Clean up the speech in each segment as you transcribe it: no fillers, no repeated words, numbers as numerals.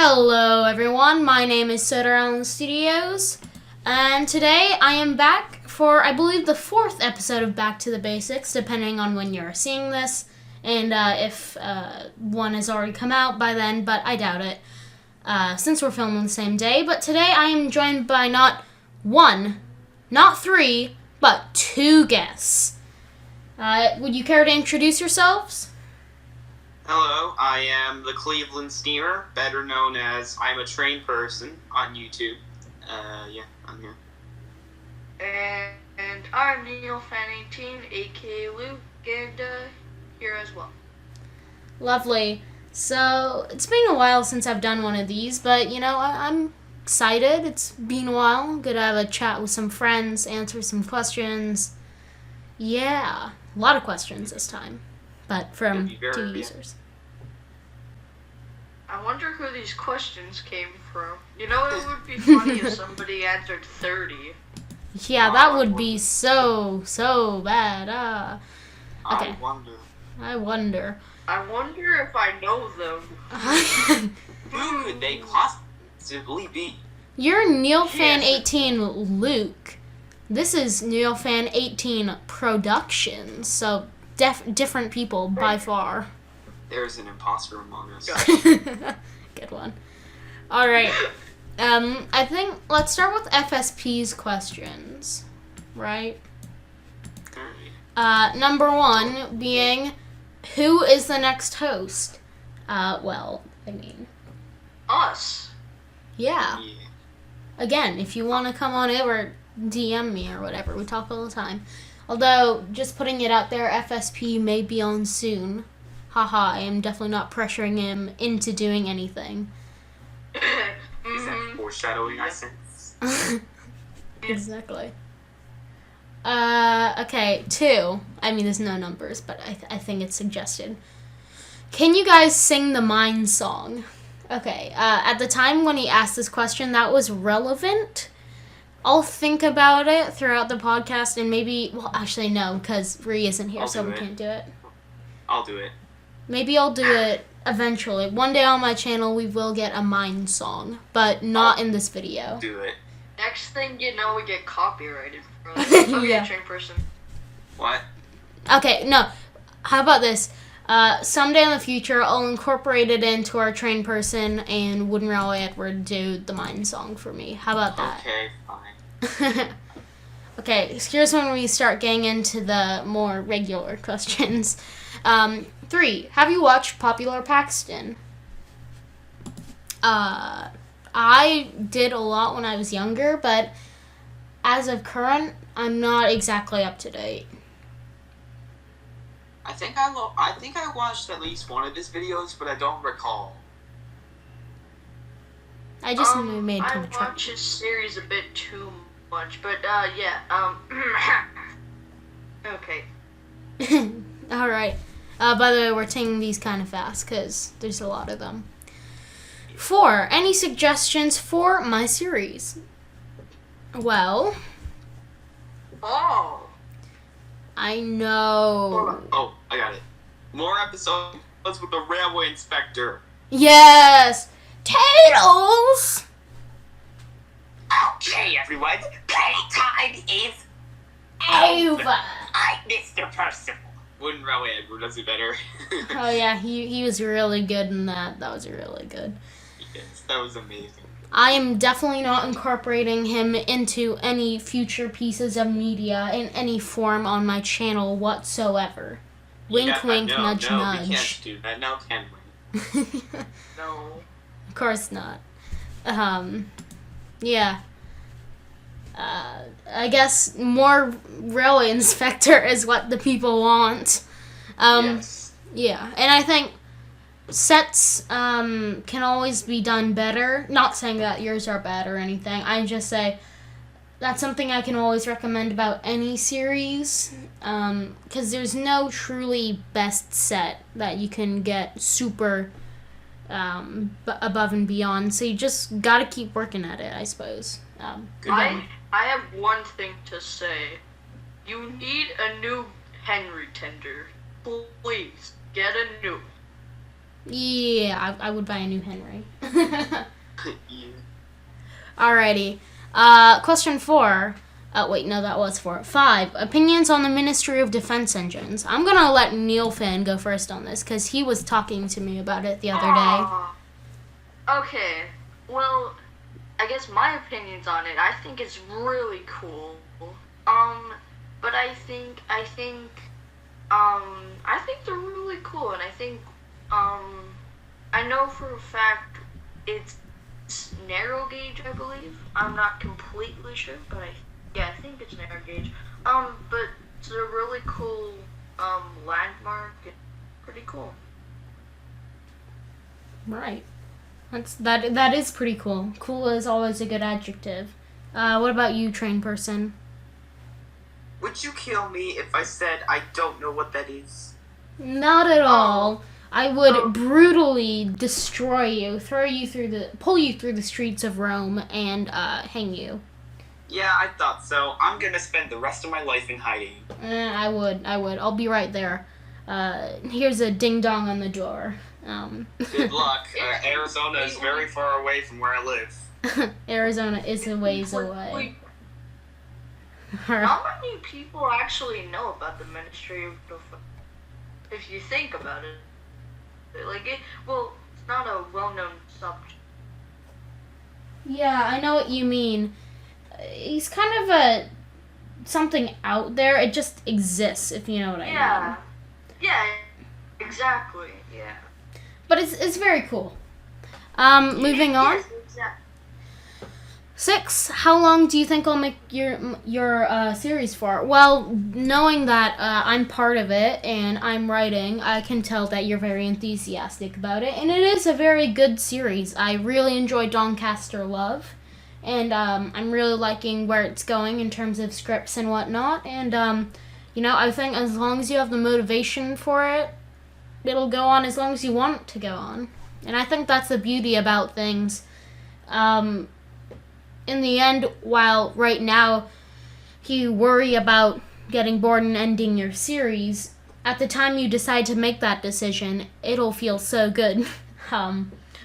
Hello everyone, my name is Sodor Island Studios, and today I am back for, I believe, the 4th episode of Back to the Basics, depending on when you're seeing this, and if one has already come out by then, but I doubt it, since we're filming the same day. But today I am joined by not one, not three, but 2 guests. Would you care to introduce yourselves? Hello, I am the Cleveland Steamer, better known as I'm a Trained Person on YouTube. Yeah, I'm here. And I'm Fan18, aka Luke, and here as well. Lovely. So, it's been a while since I've done one of these, but, you know, I'm excited. It's been a while. Good to have a chat with some friends, answer some questions. Yeah, a lot of questions this time, but from 2 users. I wonder who these questions came from. You know, it would be funny if somebody answered 30. Yeah, that would be so bad. Okay. I wonder. I wonder if I know them. Who could they possibly be? You're Fan18 Luke. This is Fan18 Productions, so different people by far. There's an imposter among us. Good one. Alright. I think let's start with FSP's questions. Right? Number 1 being, who is the next host? Well, I mean... us. Yeah. Again, if you want to come on over, DM me or whatever. We talk all the time. Although, just putting it out there, FSP may be on soon. Haha, I am definitely not pressuring him into doing anything. Is that foreshadowing, I sense? Exactly. Okay, 2. I mean, there's no numbers, but I think it's suggested. Can you guys sing the Mine song? Okay, at the time when he asked this question, that was relevant. I'll think about it throughout the podcast, and maybe... Well, actually, no, because Ree isn't here, so we can't do it. I'll do it. Maybe I'll do it eventually. One day on my channel, we will get a Mine song, but not in this video. Do it. Next thing you know, we get copyrighted. Okay, Trained Person. What? Okay, no. How about this? Someday in the future, I'll incorporate it into our Trained Person, and Wooden Railway Edward do the Mine song for me. How about that? Okay, fine. Okay, here's when we start getting into the more regular questions. 3. Have you watched Popular Paxton? I did a lot when I was younger, but as of current, I'm not exactly up to date. I think I watched at least one of his videos, but I don't recall. I just made I him try. watch his series a bit too much, but yeah, okay. Alright. By the way, we're taking these kind of fast, because there's a lot of them. 4. Any suggestions for my series? Well... Oh! I know... Oh, I got it. More episodes with the railway inspector. Yes! Tails! Okay, everyone. Playtime is over. I'm Mr. Percival. Wooden Railway Edward does it better. Oh yeah, he was really good in that. That was really good. Yes, that was amazing. I am definitely not incorporating him into any future pieces of media in any form on my channel whatsoever. Wink, wink, nudge, nudge. We can't do that now, can we? No. Of course not. Yeah. I guess more railway inspector is what the people want. Yes. Yeah, and I think sets can always be done better. Not saying that yours are bad or anything. I just say that's something I can always recommend about any series, because there's no truly best set that you can get super above and beyond. So you just gotta keep working at it, I suppose. I have one thing to say. You need a new Henry tender. Please, get a new. Yeah, I would buy a new Henry. Yeah. Alrighty. Question 4. Oh, wait, no, that was 4. 5. Opinions on the Ministry of Defense engines. I'm gonna let Neil Fan go first on this, because he was talking to me about it the other day. Okay. Well, I guess my opinions on it, I think it's really cool. But I think they're really cool, and I think, I know for a fact it's narrow gauge, I believe. I'm not completely sure, but I think it's narrow gauge. But it's a really cool, landmark. It's pretty cool. Right. That is pretty cool. Cool is always a good adjective. What about you, train person? Would you kill me if I said I don't know what that is? Not at all. I would brutally destroy you, pull you through the streets of Rome, and hang you. Yeah, I thought so. I'm gonna spend the rest of my life in hiding. I would. I'll be right there. Here's a ding dong on the door. Good luck. Arizona is very far away from where I live. Arizona is a ways away. Not many people actually know about the Ministry of Defense. If you think about it, it's not a well-known subject. Yeah, I know what you mean. He's kind of something out there. It just exists, if you know what I mean. Yeah, exactly. Yeah. But it's very cool. Moving on. Yes, exactly. 6. How long do you think I'll make your series for? Well, knowing that I'm part of it and I'm writing, I can tell that you're very enthusiastic about it, and it is a very good series. I really enjoy Doncaster Love, and I'm really liking where it's going in terms of scripts and whatnot. And I think as long as you have the motivation for it, it'll go on as long as you want it to go on. And I think that's the beauty about things. In the end, while right now you worry about getting bored and ending your series, at the time you decide to make that decision, it'll feel so good,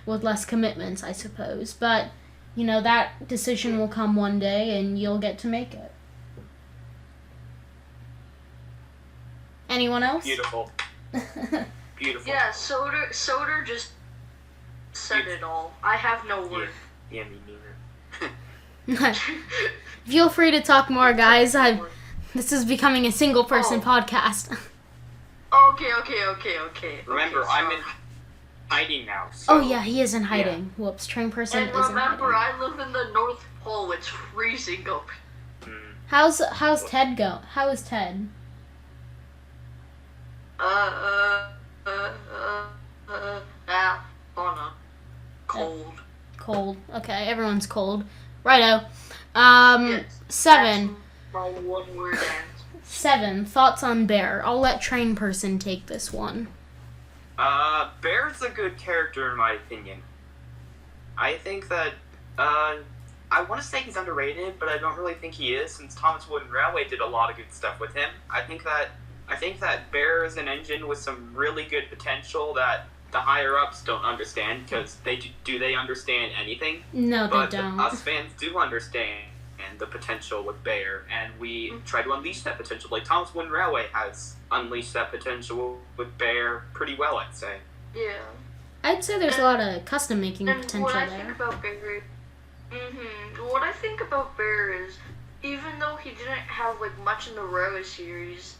with less commitments, I suppose. But, that decision will come one day and you'll get to make it. Anyone else? Beautiful. Beautiful. Yeah, Sodor just said it all. I have no words. Yeah, me neither. Feel free to talk more, guys. This is becoming a single-person podcast. Okay. Remember, I'm in hiding now. So. Oh, yeah, he is in hiding. Yeah. Whoops, train person and is in hiding. And remember, I live in the North Pole. It's freezing up. How's Ted go? How is Ted? Cold. Okay, everyone's cold. Righto. Yes, 7. My one word answer. 7. Thoughts on Bear. I'll let train person take this one. Bear's a good character in my opinion. I think that, I want to say he's underrated, but I don't really think he is, since Thomas Wooden Railway did a lot of good stuff with him. I think that Bear is an engine with some really good potential that the higher-ups don't understand, because they understand anything? No, but they don't. But us fans do understand the potential with Bear, and we try to unleash that potential. Like, Thomas Wooden Railway has unleashed that potential with Bear pretty well, I'd say. Yeah. I'd say there's a lot of custom-making potential what there. What I think about Bear is, even though he didn't have, much in the Railway series,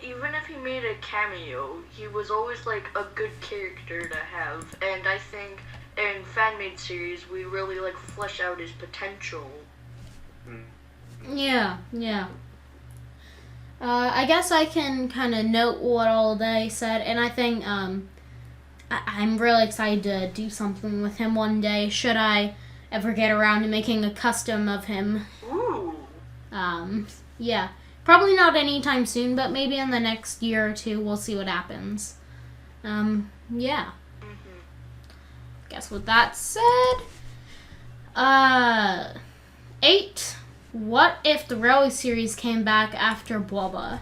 even if he made a cameo, he was always, a good character to have. And I think in fan-made series, we really, flesh out his potential. Yeah. I guess I can kind of note what all they said, and I think, I'm really excited to do something with him one day, should I ever get around to making a custom of him. Ooh. Yeah. Probably not anytime soon, but maybe in the next year or two, we'll see what happens. Yeah. Guess with that said, 8. What if the Railway series came back after BWBA?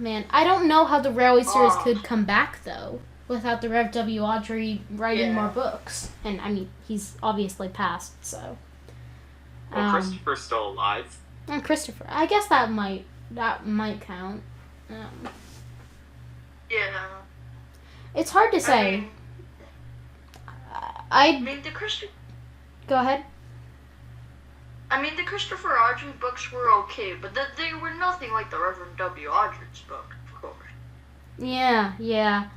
Man, I don't know how the Railway series Oh. could come back, though, without the Rev W. Audrey writing Yeah. more books. And, I mean, he's obviously passed, so... Well, Christopher's still alive. And Christopher, I guess that might count. Yeah. It's hard to say. I mean, the Christopher Go ahead. The Christopher Audrey books were okay, but they were nothing like the Reverend W. Audrey's book, of course. Yeah.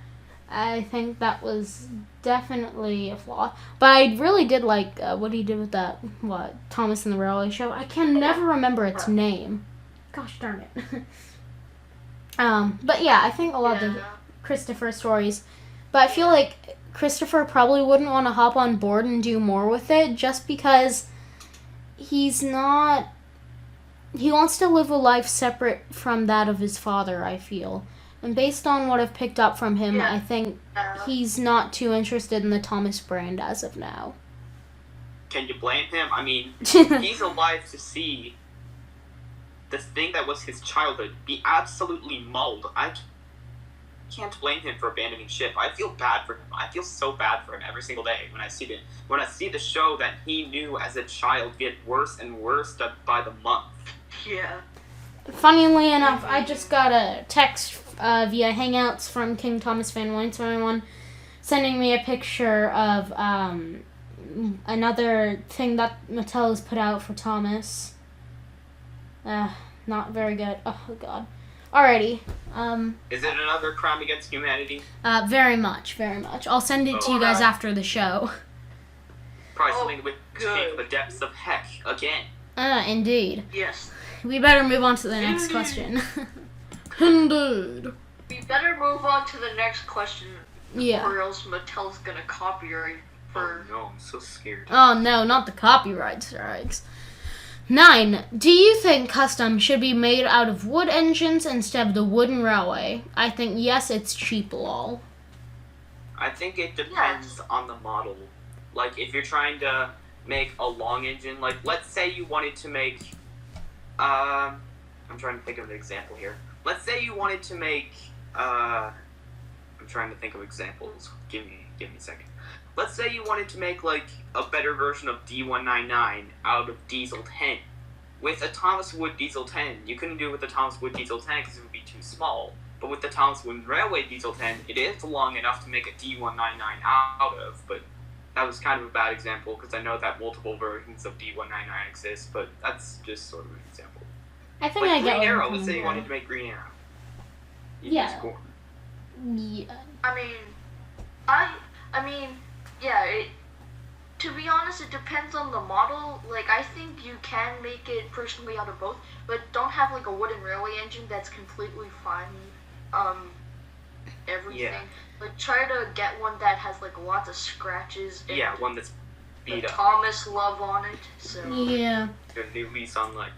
I think that was definitely a flaw. But I really did like what he did with that, Thomas and the Railway Show. I can never remember its name. Gosh darn it. But yeah, I think a lot of the Christopher stories. But I feel like Christopher probably wouldn't want to hop on board and do more with it just because he wants to live a life separate from that of his father, I feel. And based on what I've picked up from him, I think he's not too interested in the Thomas brand as of now. Can you blame him? I mean, he's alive to see the thing that was his childhood be absolutely mauled. I can't blame him for abandoning ship. I feel bad for him. I feel so bad for him every single day when I see the show that he knew as a child get worse and worse by the month. Yeah. Funnily enough, I just got a text via Hangouts from King Thomas Fan 121 sending me a picture of another thing that Mattel has put out for Thomas. Not very good. Oh, God. Alrighty. Is it another crime against humanity? Very much. I'll send it to you guys after the show. Probably something which came from the depths of heck again. Indeed. Yes. We better move on to the next question. Indeed. We better move on to the next question. Yeah. Or else Mattel's gonna copyright for... Oh no, I'm so scared. Oh no, not the copyright strikes. 9. Do you think custom should be made out of wood engines instead of the wooden railway? I think yes, it's cheap, lol. I think it depends on the model. Like, if you're trying to make a long engine, like, let's say you wanted to make... I'm trying to think of an example here. Let's say you wanted to make... I'm trying to think of examples. Give me a second. Let's say you wanted to make, like, a better version of D199 out of Diesel 10. With a Thomas Wood Diesel 10, you couldn't do it with the Thomas Wood Diesel 10 because it would be too small. But with the Thomas Wood Railway Diesel 10, it is long enough to make a D199 out of, but that was kind of a bad example because I know that multiple versions of D199 exist, but that's just sort of an example. I think like I get Green Arrow, what let's say you you're wanted to make Green Arrow. Yeah. To be honest, it depends on the model. Like, I think you can make it personally out of both, but don't have, like, a wooden railway engine that's completely fine, everything. Yeah. Like, try to get one that has, like, lots of scratches and one that's beat the up. Thomas love on it, so... Yeah. A new lease on life.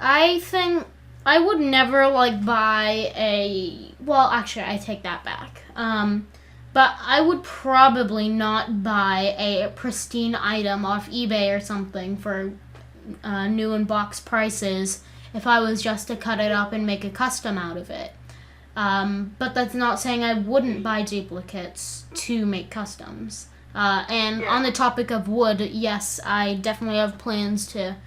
I think I would never, buy a... Well, actually, I take that back. But I would probably not buy a pristine item off eBay or something for new in box prices if I was just to cut it up and make a custom out of it. But that's not saying I wouldn't buy duplicates to make customs. On the topic of wood, yes, I definitely have plans to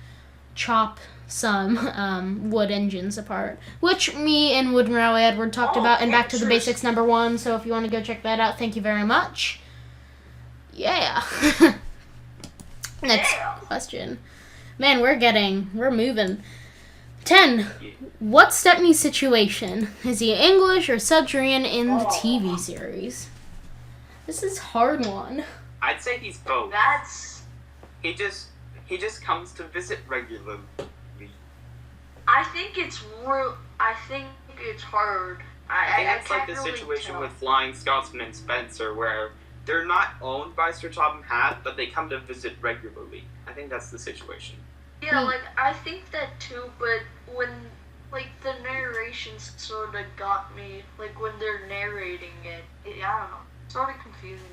chop some wood engines apart, which me and Wood and Railway Edward talked about in Back to the Basics #1, so if you want to go check that out, thank you very much. Yeah. Next question. Man, we're moving. 10. What's Stepney's situation? Is he English or Sudrian in the TV series? This is a hard one. I'd say he's both. He just comes to visit regularly. I think it's hard. I think it's like the really situation tell. with Flying Scotsman and Spencer, where they're not owned by Sir Topham Hatt, but they come to visit regularly. I think that's the situation. Yeah, I think that too, but when, the narrations sort of got me, when they're narrating it, I don't know, it's sort of confusing.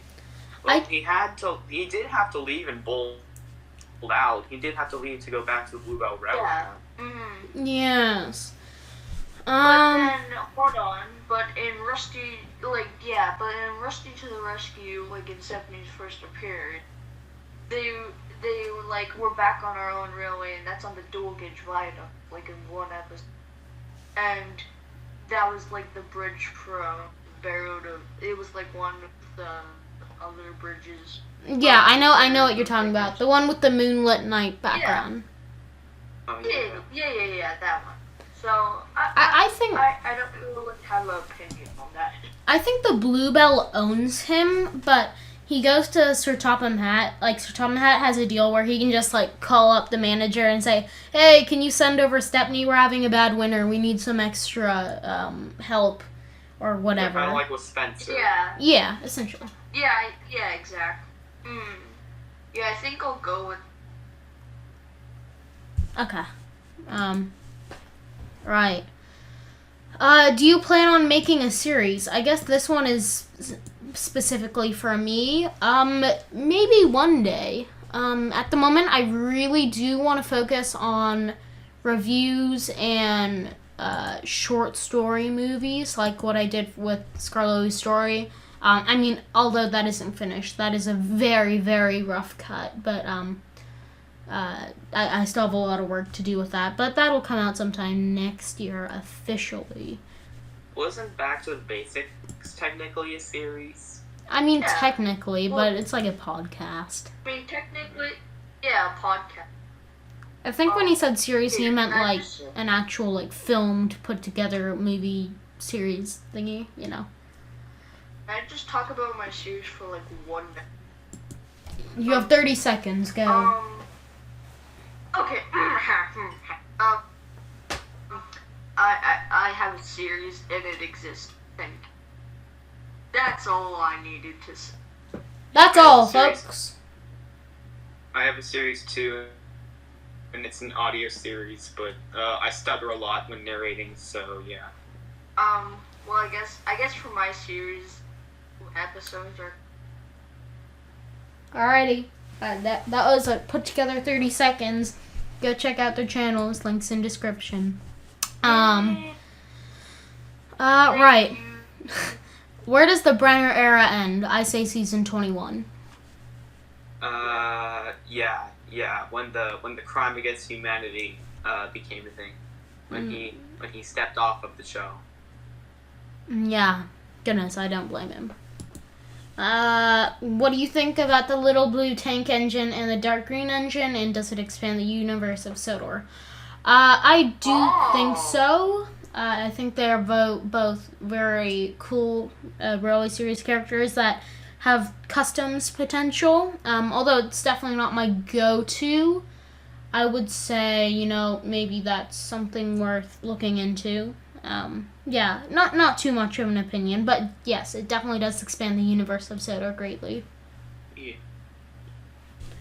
Well, he did have to leave and bold out. He did have to leave to go back to the Bluebell Railway. Yeah. Mm-hmm. Yes. But then, hold on, but in Rusty to the Rescue, like in Stephanie's first appearance, they were back on our own railway, and that's on the dual gauge viaduct, like in one episode. And that was like the bridge from Barrow to, it was like one of the other bridges. Yeah, I know what you're talking about. The one with the moonlit night background. Yeah, that one. So, I think I don't really have an opinion on that. I think the Bluebell owns him, but he goes to Sir Topham Hatt. Like, Sir Topham Hatt has a deal where he can just, like, call up the manager and say, hey, can you send over Stepney? We're having a bad winter. We need some extra help or whatever. Yeah, kind of like with Spencer. Yeah. Yeah, essentially. Yeah, exactly. Yeah, I think I'll go with... Okay. Right. Do you plan on making a series? I guess this one is specifically for me. Maybe one day. At the moment, I really do want to focus on reviews and short story movies, like what I did with Scarlet's Story. I mean, although that isn't finished, that is a very, very rough cut, but I still have a lot of work to do with that, but that'll come out sometime next year officially. Wasn't Back to the Basics technically a series? I mean, Yeah. technically, Well, but it's like a podcast. I mean, technically, yeah, a podcast. I think when he said series, he yeah, meant I like just- an actual like filmed, put together movie series thingy, you know. I just talk about my series for like 1 minute. You have 30 seconds, go. Okay. I have a series and it exists. Thank you. That's all I needed to say. That's all, folks. I have a series too, and it's an audio series, but I stutter a lot when narrating, so yeah. Well, I guess for my series, episodes are... Alrighty. That was a put together 30 seconds. Go check out their channels. Links in description. Right. Where does the Brenner era end? I say season 21. Yeah. When the crime against humanity became a thing, when he stepped off of the show. Yeah. Goodness, I don't blame him. What do you think about the little blue tank engine and the dark green engine, and does it expand the universe of Sodor? I do think so. I think they're both very cool railway series characters that have customs potential. Although it's definitely not my go-to, I would say, maybe that's something worth looking into. Yeah, not too much of an opinion, but yes, it definitely does expand the universe of Sodor greatly.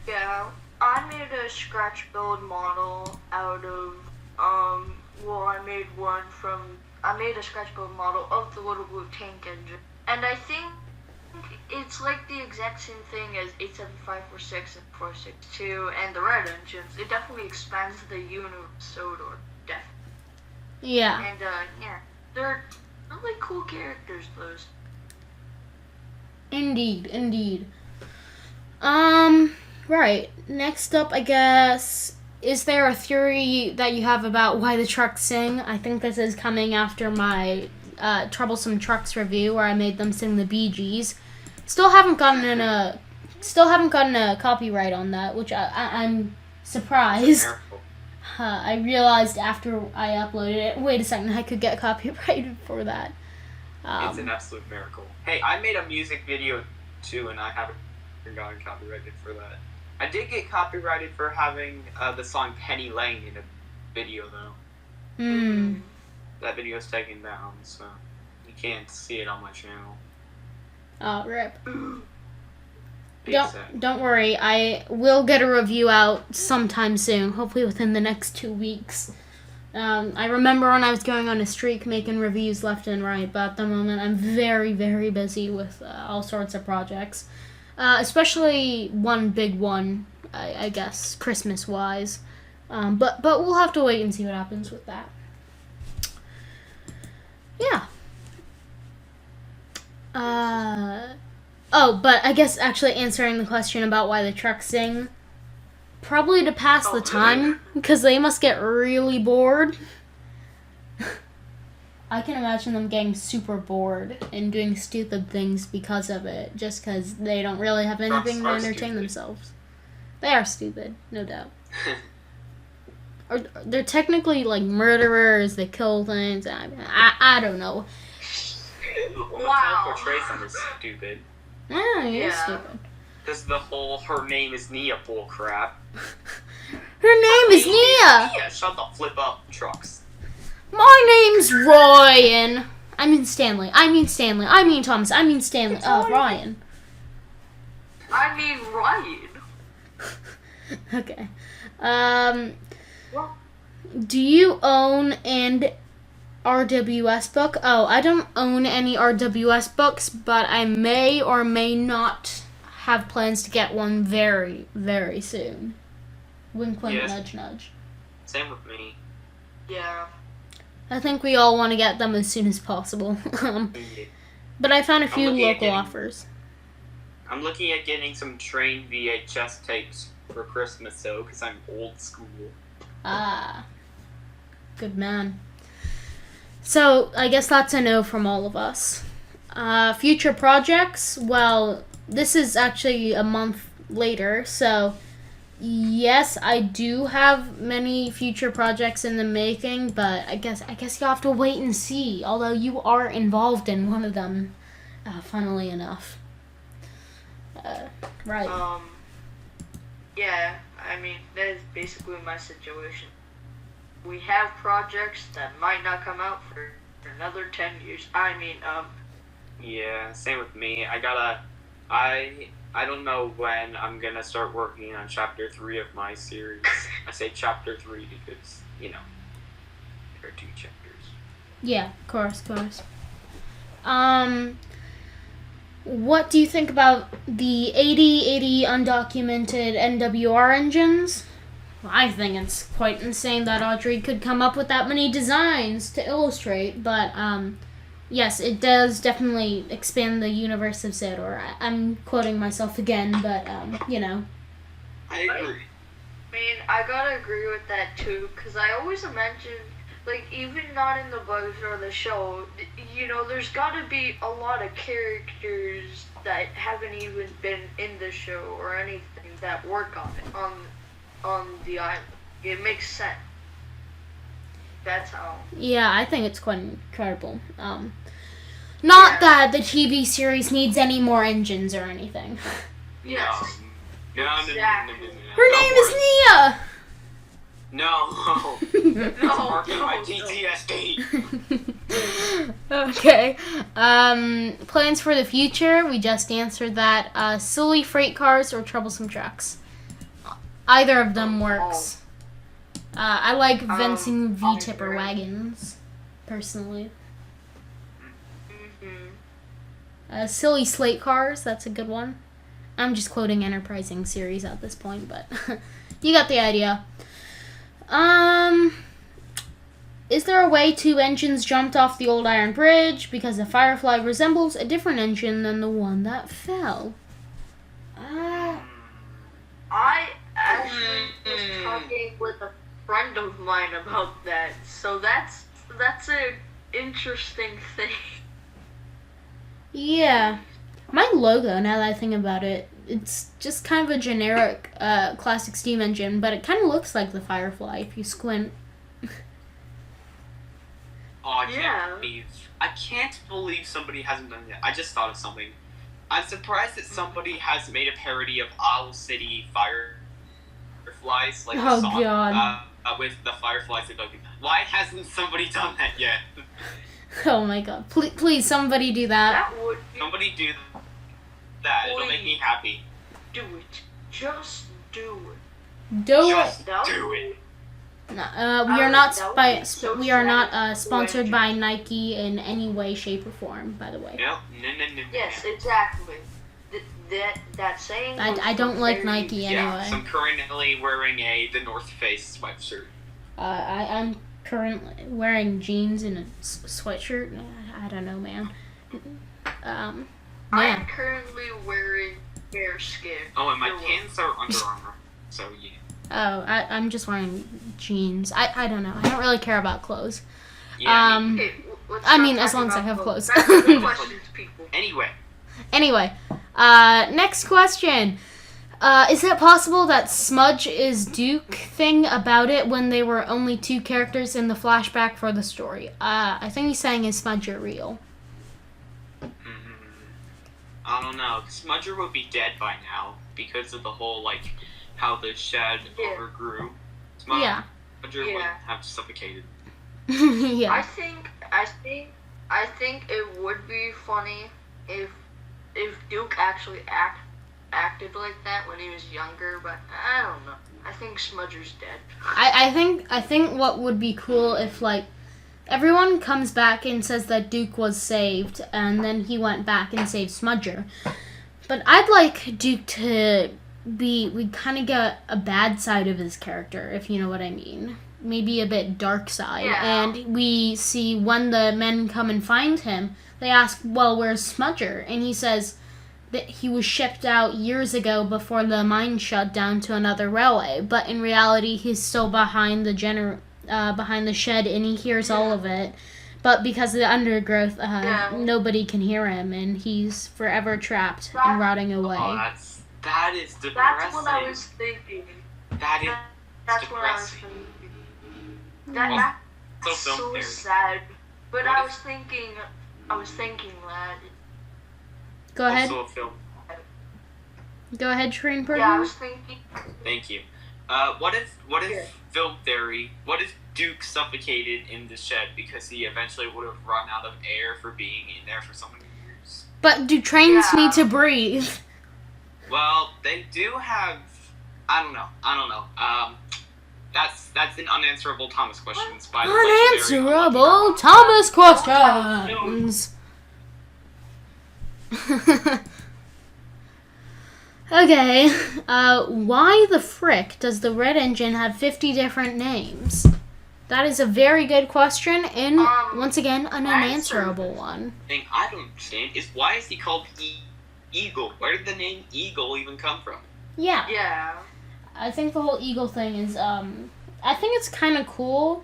Yeah, I made a scratch build model out of, I made a scratch build model of the little blue tank engine, and I think it's like the exact same thing as 87546 and 462 and the red engines. It definitely expands the universe of Sodor, definitely. Yeah. And, yeah, they're really cool characters, those. Indeed. Right. Next up, I guess, is there a theory that you have about why the trucks sing? I think this is coming after my Troublesome Trucks review where I made them sing the Bee Gees. Still haven't gotten a copyright on that, which I'm surprised. I realized after I uploaded it, wait a second, I could get copyrighted for that. It's an absolute miracle. Hey, I made a music video too, and I haven't gotten copyrighted for that. I did get copyrighted for having the song Penny Lane in a video, though. That video is taken down, so you can't see it on my channel. Oh, rip. Big sad. Don't worry, I will get a review out sometime soon, hopefully within the next 2 weeks. I remember when I was going on a streak making reviews left and right, but at the moment I'm very, very busy with all sorts of projects. Especially one big one, I guess, Christmas-wise. But we'll have to wait and see what happens with that. Yeah. Oh, but I guess actually answering the question about why the trucks sing, probably to pass the time, because they must get really bored. I can imagine them getting super bored and doing stupid things because of it, just because they don't really have anything to entertain themselves. They are stupid, no doubt. Or they're technically like murderers. They kill things. I don't know. Wow. Portrays them as stupid. Yeah, you're stupid. Because the whole her name is Nia bull crap. Her name is Nia. Nia, shut the flip up, trucks. My name's Ryan. I mean Stanley. I mean Thomas. I mean Stanley. Oh, Ryan. I mean Ryan. Okay. What? Do you own an RWS book? Oh, I don't own any RWS books, but I may or may not have plans to get one very, very soon. Wink, wink, Yes. nudge, nudge. Same with me. Yeah. I think we all want to get them as soon as possible. But I found a few looking at local getting- offers. I'm looking at getting some train VHS tapes for Christmas, though, because I'm old school. Ah. Good man. So, I guess that's a no from all of us. Future projects, well, this is actually a month later, so yes, I do have many future projects in the making, but I guess you'll have to wait and see, although you are involved in one of them, funnily enough. Right. Yeah, I mean, that is basically my situation. We have projects that might not come out for another 10 years. Yeah, same with me. I don't know when I'm gonna start working on chapter 3 of my series. I say chapter 3 because, there are 2 chapters. Yeah, of course. What do you think about the 8080 undocumented NWR engines? Well, I think it's quite insane that Audrey could come up with that many designs to illustrate, but yes, it does definitely expand the universe of Sodor. I'm quoting myself again, but I agree. I mean, I gotta agree with that too, because I always imagine, like, even not in the books or the show, there's gotta be a lot of characters that haven't even been in the show or anything that work on it, on the island. It makes sense. That's how. yeah, I think it's quite incredible. Not that the TV series needs any more engines or anything. Yes. No. Exactly. Her name is Nia! No. No, Marking my no. PTSD. Okay. Plans for the future. We just answered that. Silly freight cars or troublesome trucks. Either of them works. I like Vincent V-tipper wagons, personally. Silly slate cars. That's a good one. I'm just quoting Enterprising series at this point, but you got the idea. Is there a way 2 engines jumped off the old iron bridge because the Firefly resembles a different engine than the one that fell? I actually was talking with a friend of mine about that, so that's an interesting thing. Yeah. My logo, now that I think about it, it's just kind of a generic classic steam engine, but it kind of looks like the Firefly if you squint. Oh, Yeah. I can't believe somebody hasn't done it. I just thought of something. I'm surprised that somebody has made a parody of Owl City Fireflies, like Oh, the song, God. with the Fireflies. Why hasn't somebody done that yet? Oh my god. Please, somebody do that. That would be Somebody do that. It'll make me happy. do it. Just do it. Do it. Just No. do it. No, we are not that would be so we are not sad. sponsored by Nike in any way, shape, or form. By the way, No. Yes, exactly. That saying. I don't like very- Nike Yeah, anyway. so I'm currently wearing the North Face sweatshirt. I'm currently wearing jeans and a sweatshirt. I don't know, man. I'm Yeah. currently wearing bearskin. Oh, and my pants are Under Armour. So yeah. Oh, I'm just wearing jeans. I don't know. I don't really care about clothes. Yeah. Okay, let's I stop mean, as talking long as I about have clothes. Back to the questions, people. Anyway, Next question. Is it possible that Smudge is Duke thing about it when they were only 2 characters in the flashback for the story? I think he's saying is Smudger real? I don't know. Smudger would be dead by now because of the whole, like, how the shed overgrew. Yeah. Smudger would have suffocated. Yeah. I think it would be funny if Duke actually acted like that when he was younger, but I don't know. I think Smudger's dead. I think what would be cool if, like, everyone comes back and says that Duke was saved, and then he went back and saved Smudger. But I'd like Duke to we kind of get a bad side of his character, if you know what I mean. Maybe a bit dark side. Yeah. And we see when the men come and find him, they ask, well, where's Smudger? And he says that he was shipped out years ago before the mine shut down to another railway. But in reality, he's still behind the shed, and he hears all of it. But because of the undergrowth, nobody can hear him, and he's forever trapped and rotting away. Oh, that is depressing. That's what I was thinking. That's That's what I was depressing. thinking. That's So so there. sad. But What I if- was thinking that. Go ahead. Also a film. Go ahead, Train Person. Yeah, I was thinking. Thank you. What if film theory? What if Duke suffocated in the shed because he eventually would have run out of air for being in there for so many years? But do trains Yeah. need to breathe? Well, they do have. I don't know. That's an unanswerable Thomas questions by the legendary Unanswerable Thomas questions. Okay, why the frick does the red engine have 50 different names? That is a very good question, and once again, an unanswerable one. The thing I don't understand is why is he called Eagle? Where did the name Eagle even come from? Yeah, Yeah. I think the whole eagle thing is, I think it's kind of cool.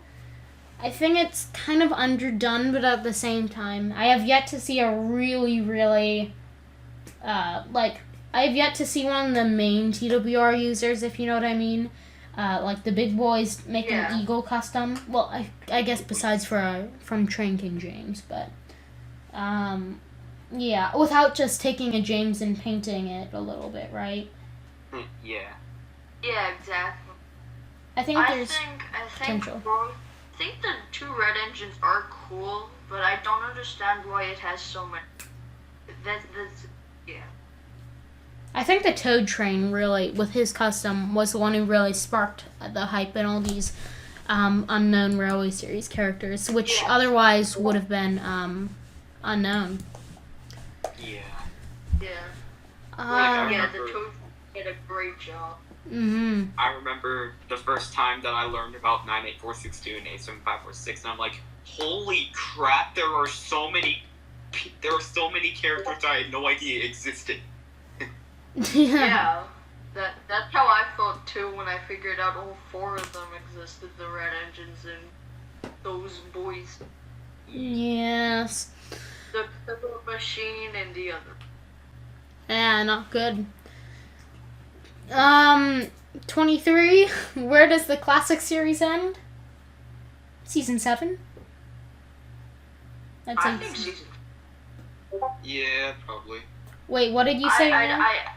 I think it's kind of underdone, but at the same time, I have yet to see a really, really, I have yet to see one of the main TWR users, if you know what I mean. Like the big boys make an eagle custom. Well, I guess besides from Train King James, but yeah, without just taking a James and painting it a little bit, right? Yeah. Yeah, exactly. I think there's potential. I think the 2 red engines are cool, but I don't understand why it has so many. Yeah. I think the Toad Train really, with his custom, was the one who really sparked the hype in all these unknown Railway Series characters, which otherwise would have been unknown. Yeah. Yeah. The Toad did a great job. Mm-hmm. I remember the first time that I learned about 98462 and 87546, and I'm like, holy crap! There are so many characters I had no idea existed. Yeah. That's how I felt too when I figured out all 4 of them existed, the red engines and those boys. Yes. The machine and the other. Yeah, not good. 23. Where does the classic series end? Season 7? That's I think season. Yeah, probably. Wait, what did you say? I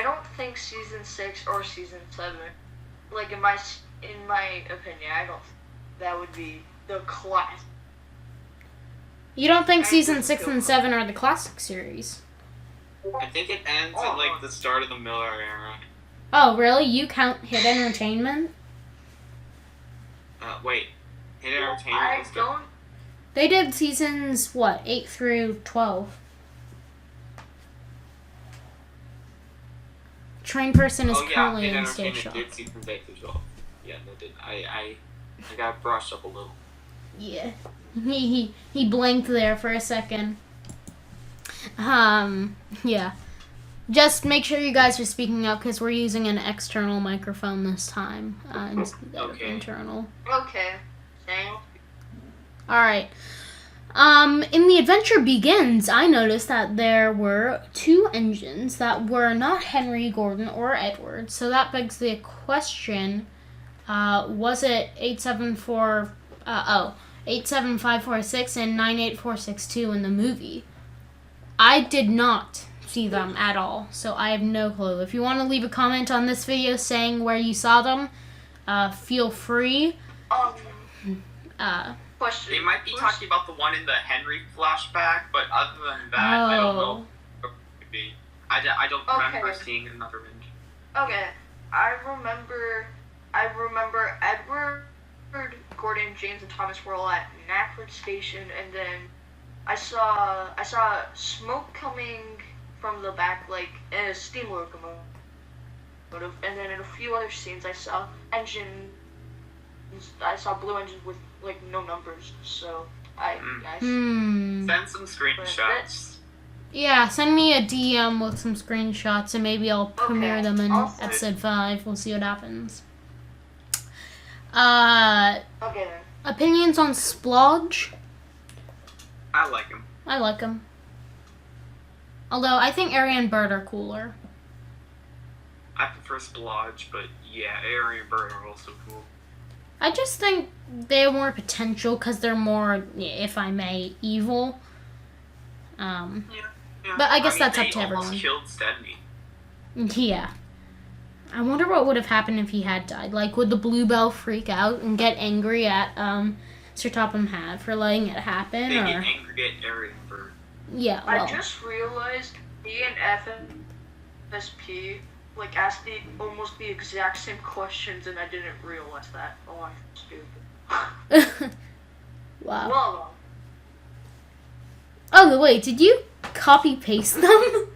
don't think season 6 or season 7. Like in my opinion, I don't. That would be the class. You don't think season 6 and 7 are the classic series? I think it ends at like the start of the Miller era. Oh, really? You count Hit Entertainment? Wait. Hit Entertainment I was don't. They did seasons, 8 through 12. Train Person is currently Hit in Stage Entertainment Shock. did seasons 8 through 12. Yeah, no, didn't. I got brushed up a little. Yeah. He blinked there for a second. Yeah. Just make sure you guys are speaking up because we're using an external microphone this time instead of internal. Okay. Same. Alright. In The Adventure Begins, I noticed that there were 2 engines that were not Henry, Gordon, or Edward. So that begs the question, was it 87546 and 98462 in the movie? I did not see them at all, so I have no clue. If you want to leave a comment on this video saying where you saw them, feel free. Question. They might be talking about the one in the Henry flashback, but other than that, I don't know. I don't remember seeing another engine. Okay, I remember Edward, Gordon, James, and Thomas were all at Knackford Station, and then I saw smoke coming from the back, like in a steam locomotive, and then in a few other scenes I saw blue engines with like no numbers. So Send some screenshots. Yeah, send me a DM with some screenshots, and maybe I'll premiere them in episode 5. We'll see what happens. Okay. Opinions on Splodge? I like him. I like him. Although, I think Airy and Bird are cooler. I prefer Splodge, but yeah, Airy and Bird are also cool. I just think they have more potential because they're more, if I may, evil. Yeah. But I guess that's up to They everyone. almost killed Stedney. Yeah. I wonder what would have happened if he had died. Like, would the Bluebell freak out and get angry at Sir Topham Hatt for letting it happen? They or... get angry at Airy and Bird. Yeah, well... I just realized me and FSP like asked almost the exact same questions, and I didn't realize that. Oh, I'm stupid. Wow. Well, Oh, wait, did you copy-paste them? no,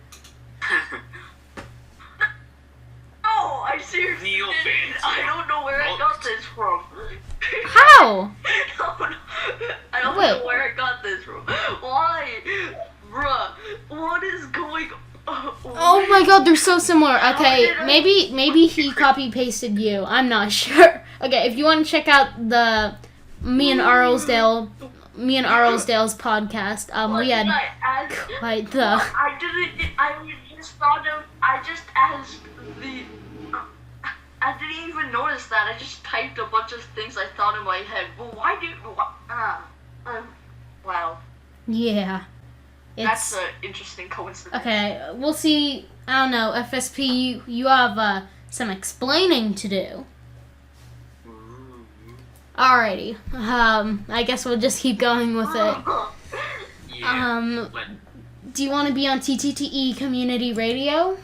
I seriously Neil didn't. Fancy. I don't know where I got this from. How? I don't Wait. know where I got this from. Why? Bruh, what is going on? Oh my god, they're so similar. Okay, maybe he copy-pasted you. I'm not sure. Okay, if you want to check out the me and Arlesdale's podcast, we had quite the... I just thought of, I just asked the, I didn't even notice that. I just typed a bunch of things I thought in my head. Well, wow. Yeah. That's an interesting coincidence. Okay, we'll see. I don't know, FSP, you have some explaining to do. Alrighty. I guess we'll just keep going with it. Yeah. Do you want to be on TTTE Community Radio?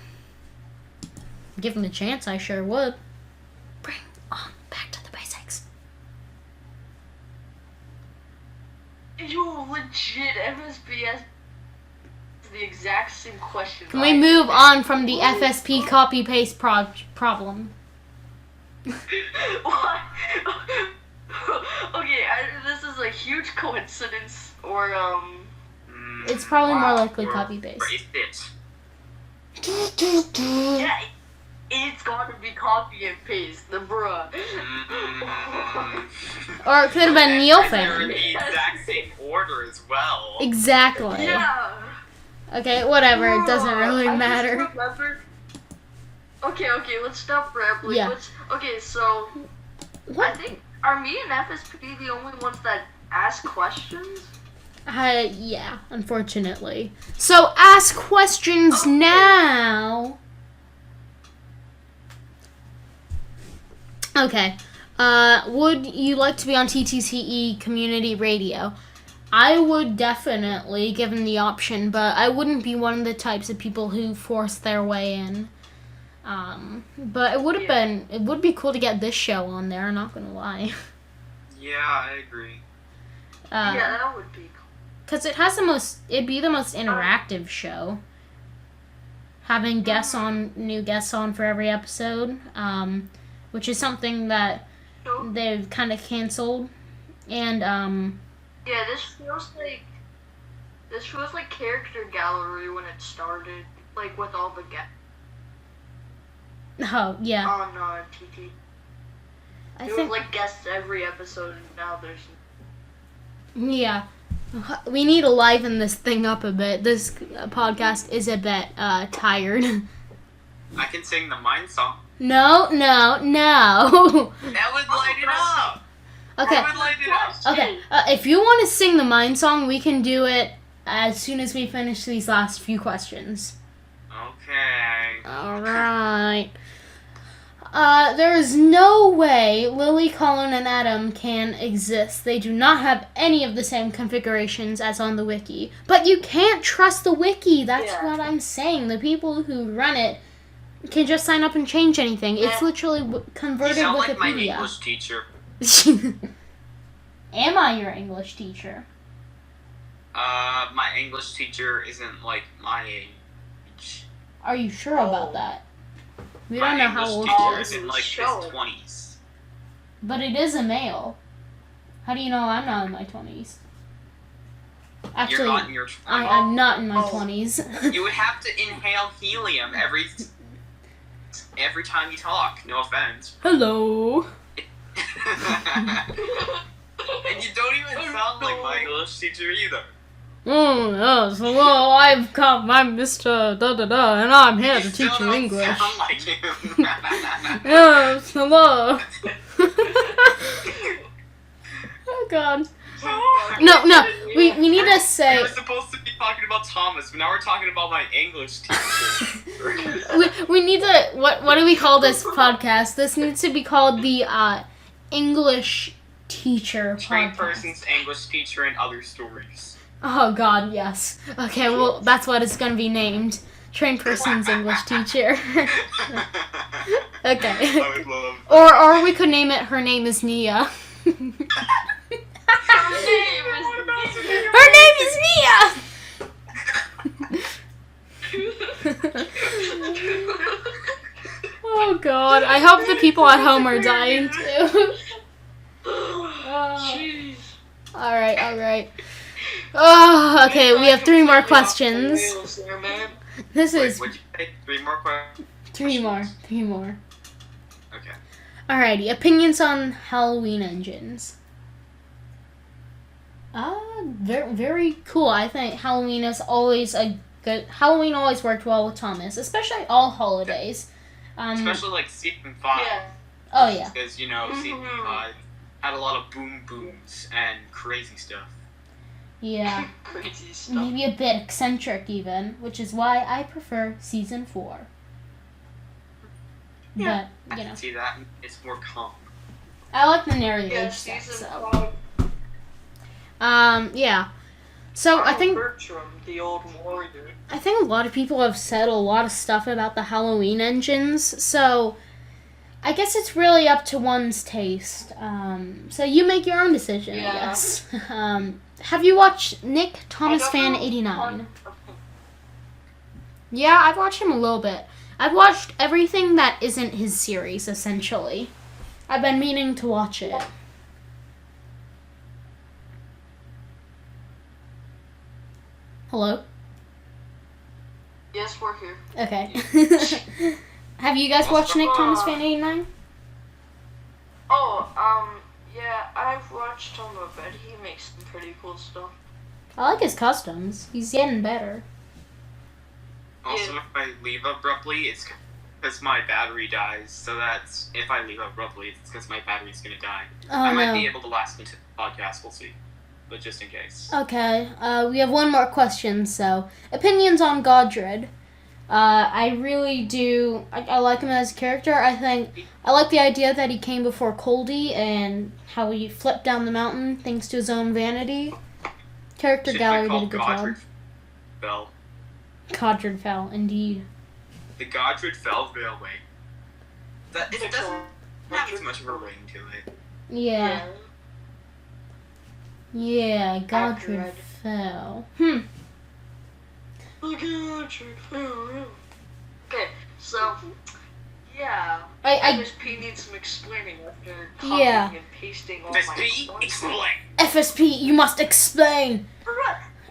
Give him a chance, I sure would. Bring on back to the basics. You legit MSBS the exact same question. Can we move on from the FSP copy-paste problem? What? Okay, this is a huge coincidence, or It's probably more likely Or copy-paste. it. yeah, it's gotta be copy and paste, the bruh. Or it could have been Neil They're in fan. the exact same order as well. Exactly. Yeah. Okay, whatever. It doesn't really I matter. just remembered. Okay, let's stop rambling. Yeah. Okay, so I think, are me and FSP the only ones that ask questions? Yeah, unfortunately. So ask questions now. Okay. Would you like to be on TTCE Community Radio? I would definitely, given the option, but I wouldn't be one of the types of people who force their way in. But it would be cool to get this show on there, I'm not gonna lie. Yeah, I agree. Yeah, that would be cool. Because it'd be the most interactive show. Having new guests on for every episode, which is something that show. they've kind of canceled, and Yeah, this feels like character gallery when it started, like with all the oh yeah, on TT. I There think was like guests every episode, and now there's. yeah. We need to liven this thing up a bit. This podcast is a bit tired. I can sing the Mine song. No. That would light it up. Okay. That would light it up. Okay. If you want to sing the Mine song, we can do it as soon as we finish these last few questions. Okay. All right. There is no way Lily, Colin, and Adam can exist. They do not have any of the same configurations as on the wiki. But you can't trust the wiki. That's what I'm saying. The people who run it can just sign up and change anything. It's literally converted You sound Wikipedia. like my English teacher. Am I your English teacher? My English teacher isn't like my age. Are you sure about that? We My don't know how English old teacher he is is. in like his 20s. But it is a male. How do you know I'm not in my 20s? Actually, You're not in your 20s. I'm not in my 20s. You would have to inhale helium every time you talk. No offense. Hello. And you don't even sound like my English teacher either. Oh, yes, hello, I'm Mr. Da-da-da, and I'm here to teach you English. Sound like him. Yes, hello. Oh, God. No, we need to say... We were supposed to be talking about Thomas, but now we're talking about my English teacher. we need to... What do we call this podcast? This needs to be called the English teacher Trained podcast. person's English teacher and other stories. Oh, God, yes. Okay, well, that's what it's going to be named. Trained person's English teacher. Okay. I would love Or we could name it Her Name is Nia. Her name is Nia! Oh, God. I hope the people at home are dying, too. Jeez. Alright. Oh, okay, we have 3 more questions. This is... What'd you say? 3 more questions? 3 more. Okay. Alrighty, opinions on Halloween engines. Very, very cool. I think Halloween always worked well with Thomas, especially all holidays. Especially like season 5. Yeah. Oh yeah. Because, season 5 had a lot of booms and crazy stuff. Yeah. Crazy stuff. Maybe a bit eccentric even, which is why I prefer season 4. Yeah. But, I can see that. It's more calm. I like the narrative Yeah, stuff, season so. 5. Yeah. So I think Bertram, the old warrior. a lot of people have said a lot of stuff about the Halloween engines, so I guess it's really up to one's taste. So you make your own decision, I guess. Have you watched Nick Thomas Fan 89? Yeah, I've watched him a little bit. I've watched everything that isn't his series, essentially. I've been meaning to watch it. Hello? Yes, we're here. Okay. Have you guys watched Nick Thomas Fan 89? Yeah, I've watched him a bit. He makes some pretty cool stuff. I like his customs. He's getting better. Also, if I leave abruptly, it's because my battery dies. So that's, if I leave abruptly, it's because my battery's gonna die. Oh, I might no. be able to last until the podcast, we'll see. But just in case. Okay, we have one more question, so. Opinions on Godred. I really do. I like him as a character. I like the idea that he came before Coldy and how he flipped down the mountain thanks to his own vanity. Character Should gallery be did a good Godred job. Fell. Godred fell, indeed. The Godred Fell Railway. It doesn't have as much of a ring to it. Yeah. Yeah, Godred Accurate. fell. Okay, so Yeah. I MSP needs some explaining after copying Yeah. and pasting all FSP, my explain. FSP, you must explain.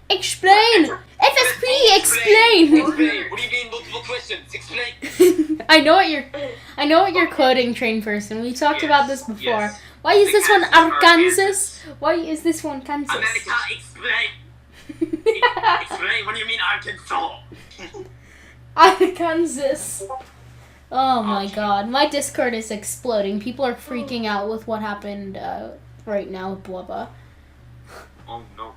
Explain. FSP, explain. Explain. What do you mean multiple questions? Explain. I know what you're quoting, trained person. We talked about this before. Yes. Why is The this one Kansas are Arkansas? Kansas. Why is this one Kansas? America, explain. Explain. What do you mean Arkansas? Arkansas. Oh my god, my Discord is exploding. People are freaking out with what happened right now with Blubba. Oh no.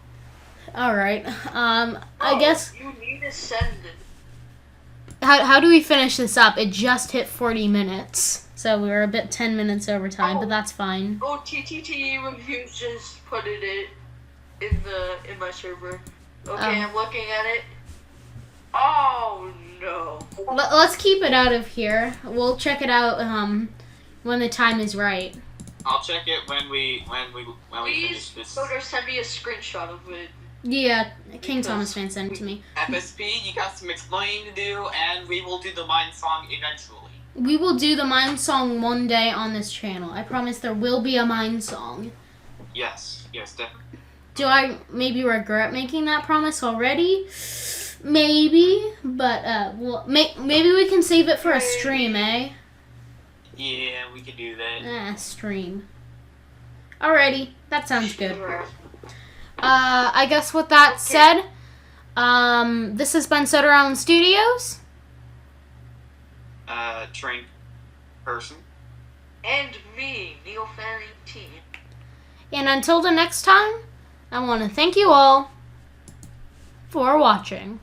Alright, I guess... You need to send it. How do we finish this up? It just hit 40 minutes. So we were a bit 10 minutes over time, but that's fine. Oh, TTT reviews just put it in my server. Okay, I'm looking at it. Oh no. Let's keep it out of here. We'll check it out when the time is right. I'll check it when we finish Please, this. Sodor, send me a screenshot of it. Yeah, King Thomas fan sent it to me. FSP, you got some explaining to do, and we will do the Mine Song eventually. We will do the Mine Song one day on this channel. I promise there will be a Mine Song. Yes, definitely. Do I maybe regret making that promise already? Maybe, but maybe we can save it for a stream, eh? Yeah, we could do that. Stream. Alrighty, that sounds good. Sure. I guess with that said, this has been Sodor Island Studios. Trained person. And me, Neil Fan 18. And until the next time, I want to thank you all for watching.